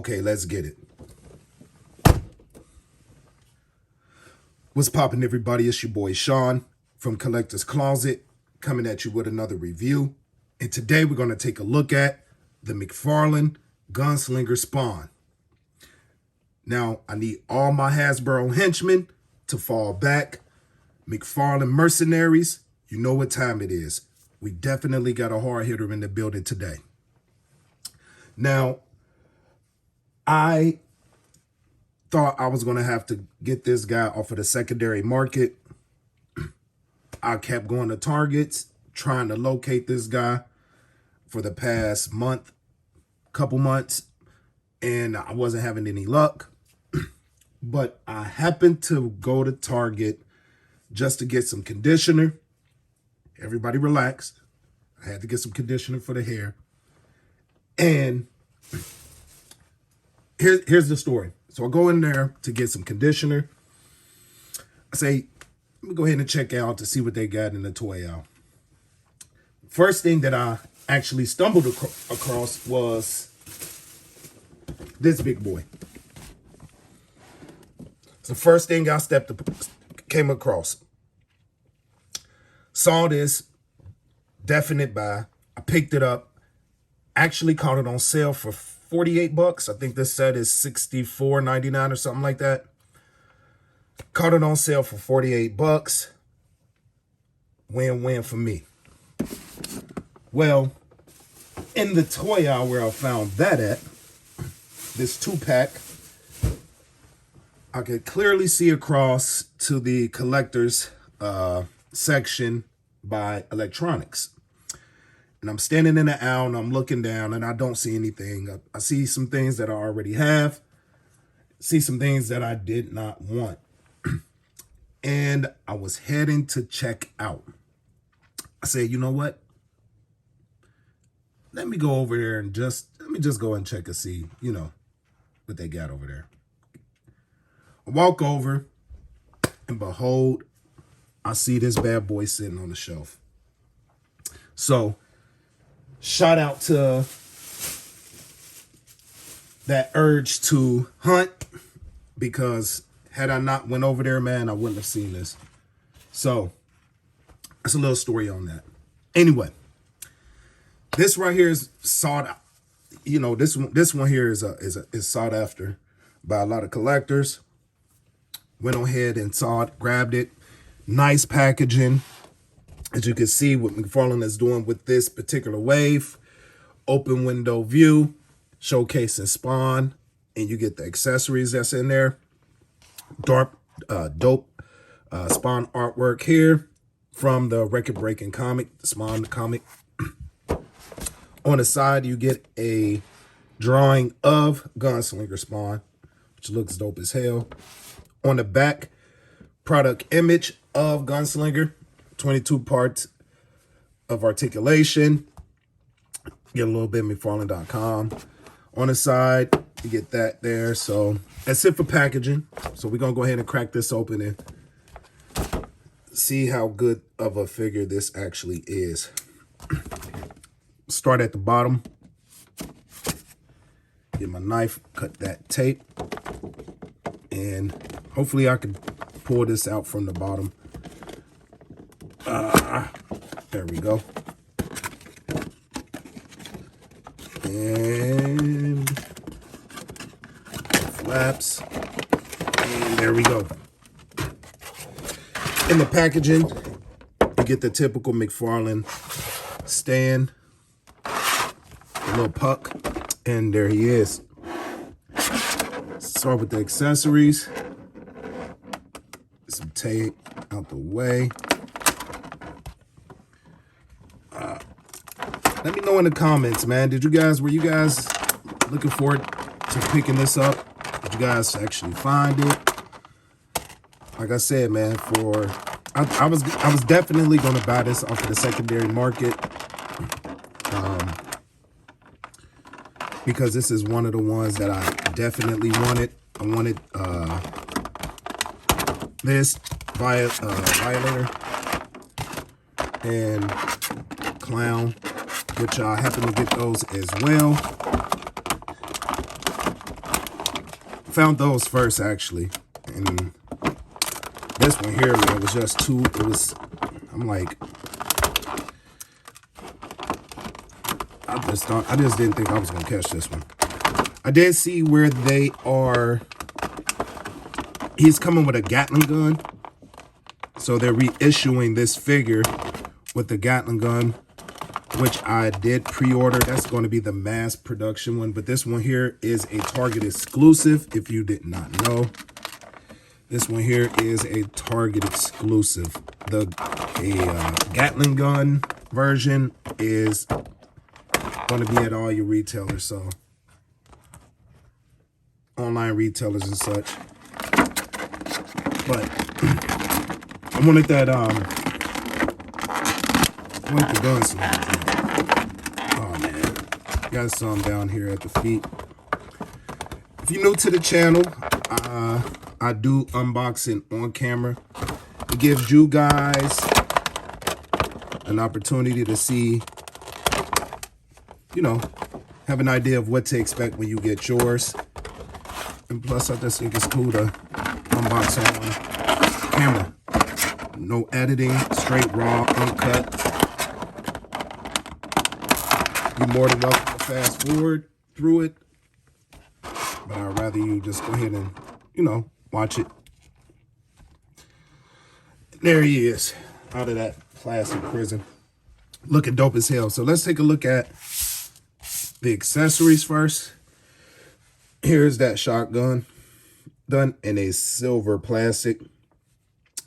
Okay, let's get it. What's poppin', everybody? It's your boy Sean from Collector's Closet, coming at you with another review. And today we're going to take a look at the Mcfarlane Gunslinger Spawn. Now, I need all my Hasbro henchmen to fall back. Mcfarlane mercenaries, you know what time it is. We definitely got a hard hitter in the building today. Now, I thought I was going to have to get this guy off of the secondary market. I kept going to Targets, trying to locate this guy for the past couple months, and I wasn't having any luck. But I happened to go to Target just to get some conditioner. Everybody relax. I had to get some conditioner for the hair. And here's the story. So I go in there to get some conditioner. I say, let me go ahead and check out to see what they got in the toy aisle. First thing that I actually stumbled across was this big boy. It's the first thing I came across. Saw this, definite buy. I picked it up. Actually caught it on sale for 48 bucks. I think this set is $64.99 or something like that. Caught it on sale for 48 bucks. Win-win for me. Well, in the toy aisle where I found that at, this 2-pack, I could clearly see across to the collector's section by electronics. And I'm standing in the aisle and I'm looking down and I don't see anything. I see some things that I already have, see some things that I did not want. And I was heading to check out. I said, you know what? Let me go over there and let me just go and check and see, what they got over there. I walk over and behold, I see this bad boy sitting on the shelf. So, shout out to that urge to hunt, because had I not went over there, man, I wouldn't have seen this. So, that's a little story on that. Anyway, this right here is sought. This one here is sought after by a lot of collectors. Went ahead and saw it, grabbed it. Nice packaging. As you can see, what Mcfarlane is doing with this particular wave, open window view, showcasing Spawn, and you get the accessories that's in there. Dope Spawn artwork here from the record-breaking comic, the Spawn comic. On the side, you get a drawing of Gunslinger Spawn, which looks dope as hell. On the back, product image of Gunslinger. 22 parts of articulation. Get a little bit of Mcfarlane.com. On the side, you get that there. So that's it for packaging. So we're going to go ahead and crack this open and see how good of a figure this actually is. Start at the bottom. Get my knife, cut that tape. And hopefully I can pull this out from the bottom. There we go. And flaps. And there we go. In the packaging, you get the typical Mcfarlane stand, a little puck, and there he is. Start with the accessories. Some tape out the way. Let me know in the comments, man. Were you guys looking forward to picking this up? Did you guys actually find it? Like I said, man, I was definitely going to buy this off of the secondary market, because this is one of the ones that I definitely wanted. I wanted this Violator and Clown, which I happen to get those as well. Found those first, actually. And this one here, man, was just too, I'm like, I just didn't think I was going to catch this one. I did see where they are, he's coming with a Gatling gun. So they're reissuing this figure with the Gatling gun, which I did pre-order. That's going to be the mass production one. But this one here is a Target exclusive, if you did not know. This one here is a Target exclusive. The Gatling gun version is going to be at all your retailers. So online retailers and such. But I wanted that, I want the Gunslinger. Oh, man. Got some down here at the feet. If you're new to the channel, I do unboxing on camera. It gives you guys an opportunity to see, you know, have an idea of what to expect when you get yours. And plus, I just think it's cool to unbox on camera. No editing, straight raw, uncut. You're more than welcome to fast forward through it. But I'd rather you just go ahead and, you know, watch it. There he is, out of that plastic prison. Looking dope as hell. So let's take a look at the accessories first. Here's that shotgun, done in a silver plastic.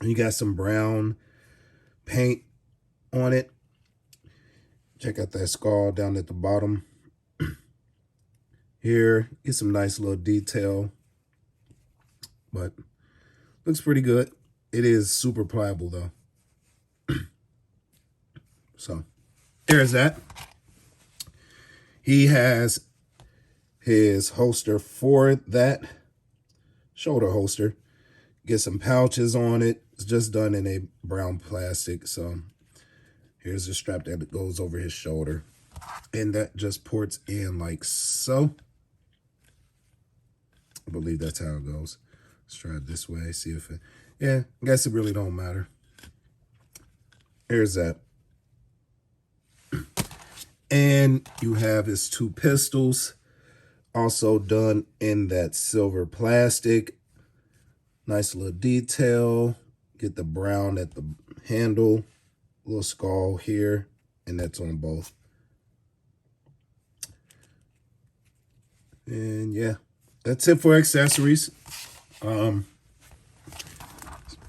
You got some brown paint on it. Check out that skull down at the bottom. Here, get some nice little detail. But looks pretty good. It is super pliable though. So there's that. He has his holster for that, shoulder holster. Get some pouches on it. It's just done in a brown plastic. So here's the strap that goes over his shoulder. And that just ports in like so. I believe that's how it goes. Let's try it this way, see if it, yeah, I guess it really don't matter. Here's that. And you have his two pistols, also done in that silver plastic. Nice little detail. Get the brown at the handle, little skull here, and that's on both. And yeah, that's it for accessories.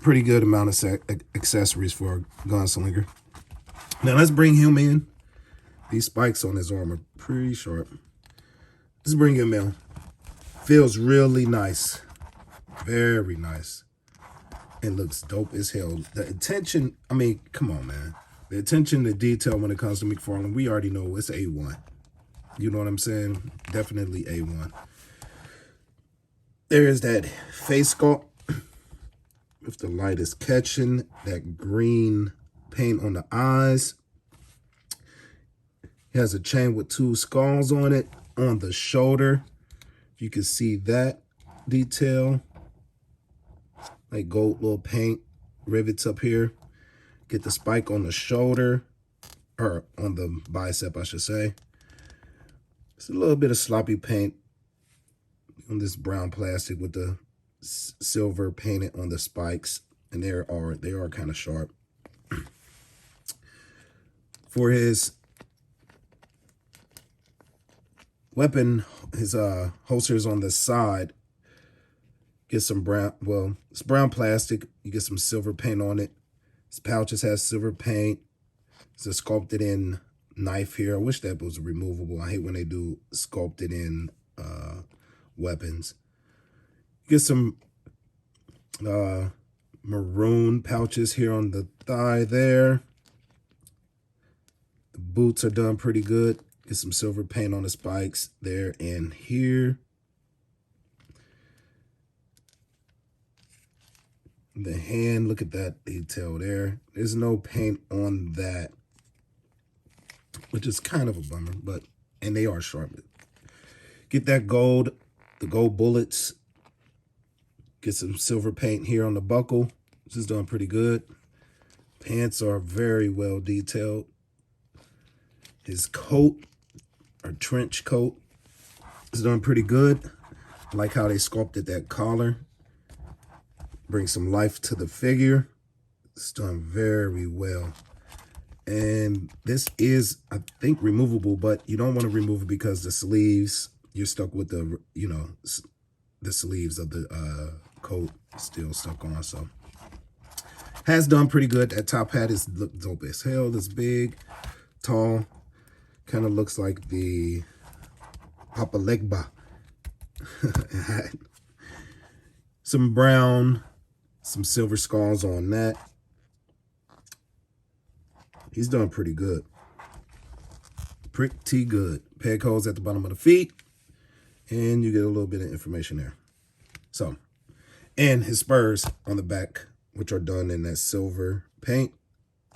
Pretty good amount of accessories for a gunslinger. Now let's bring him in. These spikes on his arm are pretty sharp. Let's bring him in. Feels really nice. Very nice. And looks dope as hell. The attention, I mean, come on, man. The attention to detail when it comes to Mcfarlane, we already know it's A1. You know what I'm saying? Definitely A1. There is that face sculpt. If the light is catching, that green paint on the eyes. He has a chain with two skulls on it on the shoulder. You can see that detail. Like gold little paint rivets up here. Get the spike on the shoulder, or on the bicep, I should say. It's a little bit of sloppy paint on this brown plastic with the silver painted on the spikes, and they are kind of sharp. For his weapon, his holsters on the side, get some brown, well, it's brown plastic. You get some silver paint on it. His pouches has silver paint. It's a sculpted in knife here. I wish that was removable. I hate when they do sculpted in weapons. Get some maroon pouches here on the thigh there. The boots are done pretty good. Get some silver paint on the spikes there and here. The hand, look at that detail there. There's no paint on that, which is kind of a bummer, but, and they are sharp. Get that gold, the gold bullets Get some silver paint here on the buckle. This is doing pretty good. Pants are very well detailed. His coat, or trench coat, is doing pretty good. I like how they sculpted that collar. Bring some life to the figure. It's done very well. And this is, I think, removable, but you don't want to remove it because the sleeves, you're stuck with the, you know, the sleeves of the coat still stuck on. So has done pretty good. That top hat is look dope as hell. This big, tall, kind of looks like the Papa Legba hat. Some brown, some silver scars on that. He's doing pretty good. Pretty good. Peg holes at the bottom of the feet. And you get a little bit of information there. So, and his spurs on the back, which are done in that silver paint.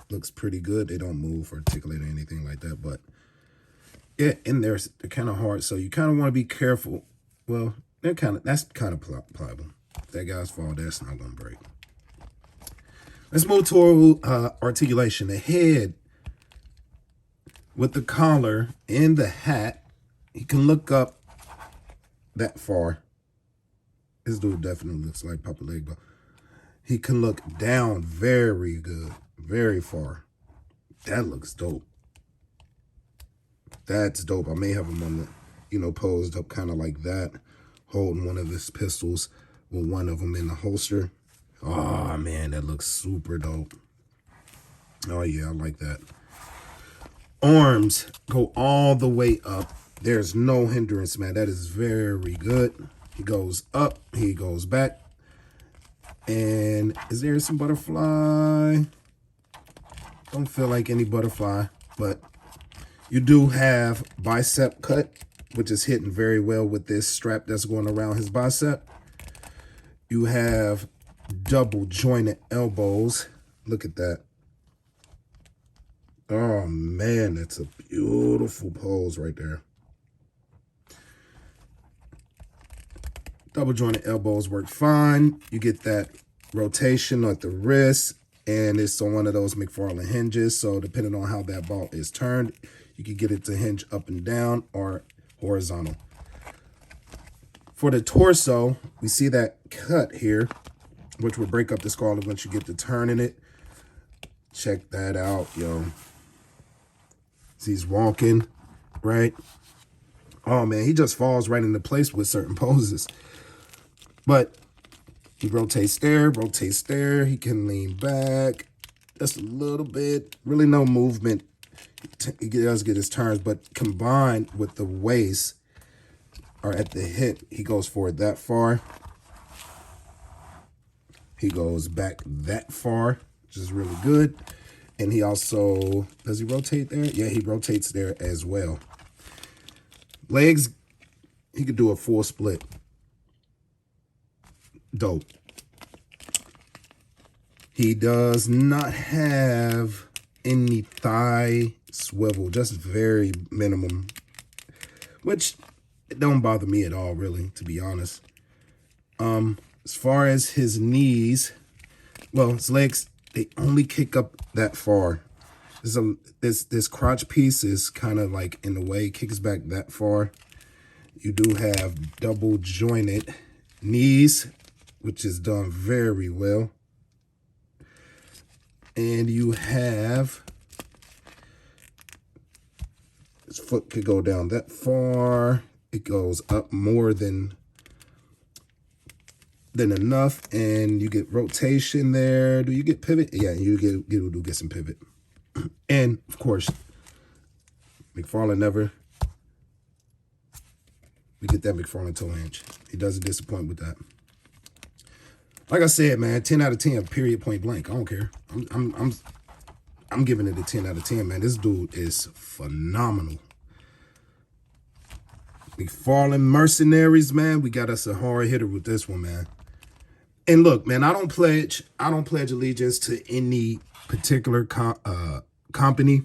Looks pretty good. They don't move or articulate or anything like that. But yeah, in there, they're kind of hard. So you kind of want to be careful. Well, that's kind of pliable. If that guy's fall, that's not going to break. Let's move to articulation. The head with the collar and the hat, he can look up that far. This dude definitely looks like Papa Legba. He can look down very good, very far. That looks dope. That's dope. I may have him on the, you know, posed up kind of like that, holding one of his pistols with one of them in the holster. Oh, man, that looks super dope. Oh, yeah, I like that. Arms go all the way up. There's no hindrance, man. That is very good. He goes up. He goes back. And is there some butterfly? Don't feel like any butterfly, but you do have bicep cut, which is hitting very well with this strap that's going around his bicep. You have double jointed elbows. Look at that. Oh man, that's a beautiful pose right there. Double jointed elbows work fine. You get that rotation at the wrist, and it's on one of those Mcfarlane hinges. So depending on how that ball is turned, you can get it to hinge up and down or horizontal. For the torso, we see that cut here, which will break up the skull once you get to turning it. Check that out, yo. He's walking, right? Oh, man, he just falls right into place with certain poses. But he rotates there. He can lean back just a little bit. Really no movement. He does get his turns, but combined with the waist or at the hip, he goes forward that far. He goes back that far, which is really good. And he also, does he rotate there? Yeah, he rotates there as well. Legs, he could do a full split. Dope. He does not have any thigh swivel, just very minimum, which it don't bother me at all, really, to be honest. As far as his knees, well, his legs, they only kick up that far. This crotch piece is kind of like in the way, kicks back that far. You do have double jointed knees, which is done very well. And you have, his foot could go down that far. It goes up more than enough, and you get rotation there. Do you get pivot? Yeah, you get some pivot. And of course, Mcfarlane never. We get that Mcfarlane toe hinge. He doesn't disappoint with that. Like I said, man, 10 out of 10, period, point blank. I don't care. I'm giving it a 10 out of 10, man. This dude is phenomenal. Mcfarlane Mercenaries, man. We got us a hard hitter with this one, man. And look, man, I don't pledge allegiance to any particular company.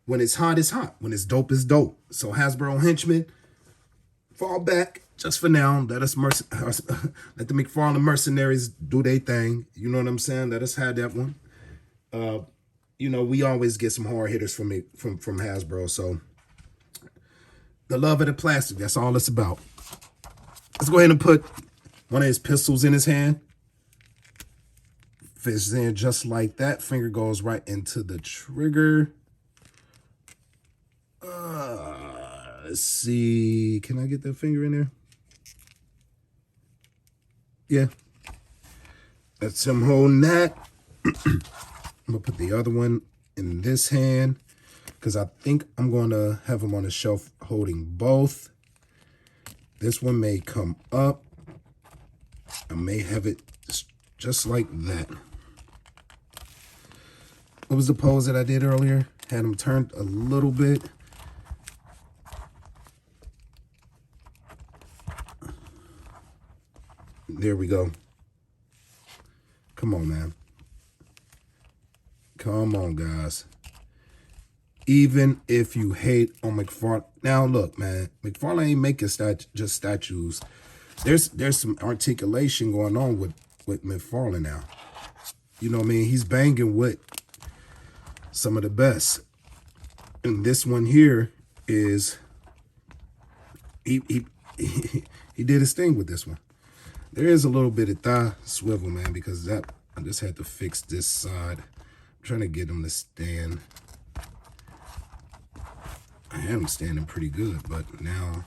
When it's hot, it's hot. When it's dope, it's dope. So Hasbro Henchman, fall back, just for now, let us let the Mcfarlane mercenaries do their thing. You know what I'm saying? Let us have that one. You know, we always get some hard hitters from Hasbro. So the love of the plastic, that's all it's about. Let's go ahead and put one of his pistols in his hand. Fits in just like that. Finger goes right into the trigger. Let's see. Can I get that finger in there? Yeah. That's him holding that. I'm going to put the other one in this hand because I think I'm going to have him on the shelf holding both. This one may come up. I may have it just like that. What was the pose that I did earlier? Had him turned a little bit. There we go. Come on, man. Come on, guys. Even if you hate on Mcfarlane. Now, look, man. Mcfarlane ain't making just statues. There's some articulation going on with Mcfarlane now. You know what I mean? He's banging with some of the best. And this one here is... He did his thing with this one. There is a little bit of thigh swivel, man, because I just had to fix this side. I'm trying to get him to stand. I had him standing pretty good, but now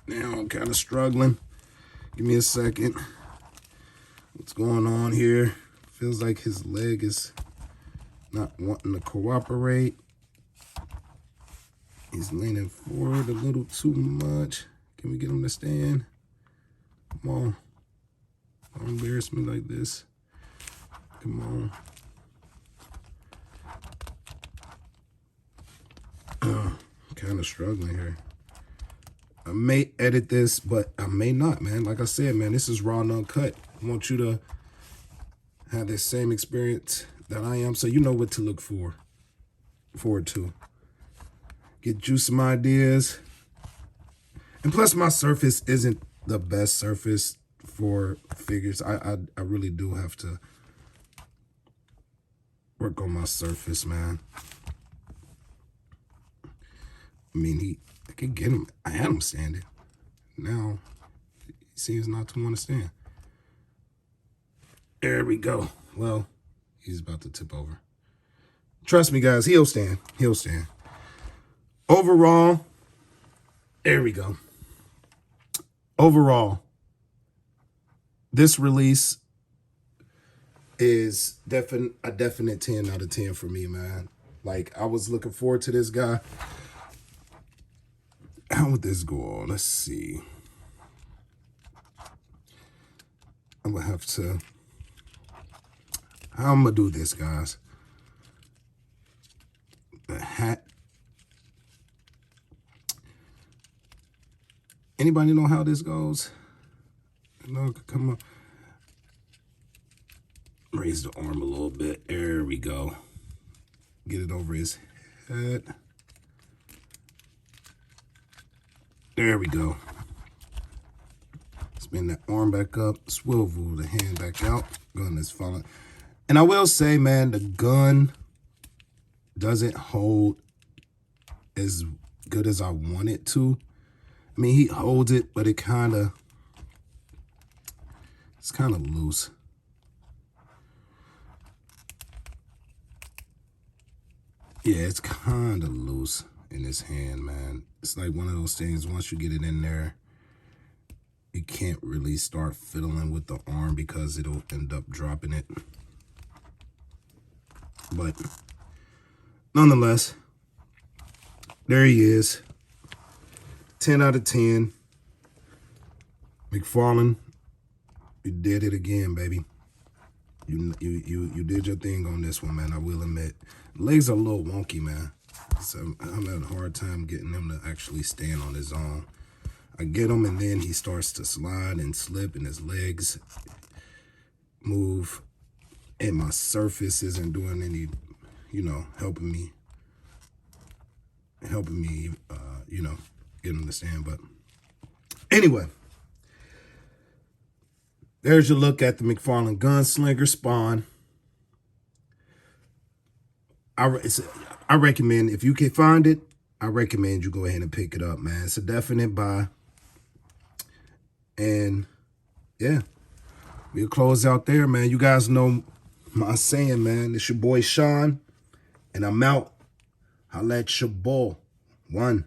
I'm kind of struggling. Give me a second. What's going on here? Feels like his leg is not wanting to cooperate. He's leaning forward a little too much. Can we get him to stand? Come on. Don't embarrass me like this. Come on. Kind of struggling here. I may edit this, but I may not, man. Like I said, man, this is raw and uncut. I want you to have the same experience that I am, so you know what to look forward to. Get you some ideas. And plus, my surface isn't the best surface for figures. I really do have to work on my surface, man. I mean, I could get him. I had him standing. Now, he seems not to want to stand. There we go. Well, he's about to tip over. Trust me, guys, he'll stand. He'll stand. Overall, there we go. Overall, this release is a definite 10 out of 10 for me, man. Like, I was looking forward to this guy. How would this go on? Let's see. I'm going to have to... How I'm going to do this, guys? The hat. Anybody know how this goes? No, come on. Raise the arm a little bit. There we go. Get it over his head. There we go. Spin that arm back up. Swivel the hand back out. Gun is falling. And I will say, man, the gun doesn't hold as good as I want it to. I mean, he holds it, but it's kind of loose. Yeah, it's kind of loose in his hand, man. It's like one of those things, once you get it in there, you can't really start fiddling with the arm because it'll end up dropping it. But nonetheless, there he is. 10 out of 10. Mcfarlane, you did it again, baby. You did your thing on this one, man. I will admit. Legs are a little wonky, man. So I'm having a hard time getting him to actually stand on his own. I get him, and then he starts to slide and slip, and his legs move, and my surface isn't doing any, helping me, get him to stand. But Anyway, there's your look at the Mcfarlane Gunslinger Spawn. I recommend, if you can find it, I recommend you go ahead and pick it up, man. It's a definite buy. And yeah, we'll close out there, man. You guys know my saying, man. It's your boy Sean, and I'm out. Holla at your boy. One.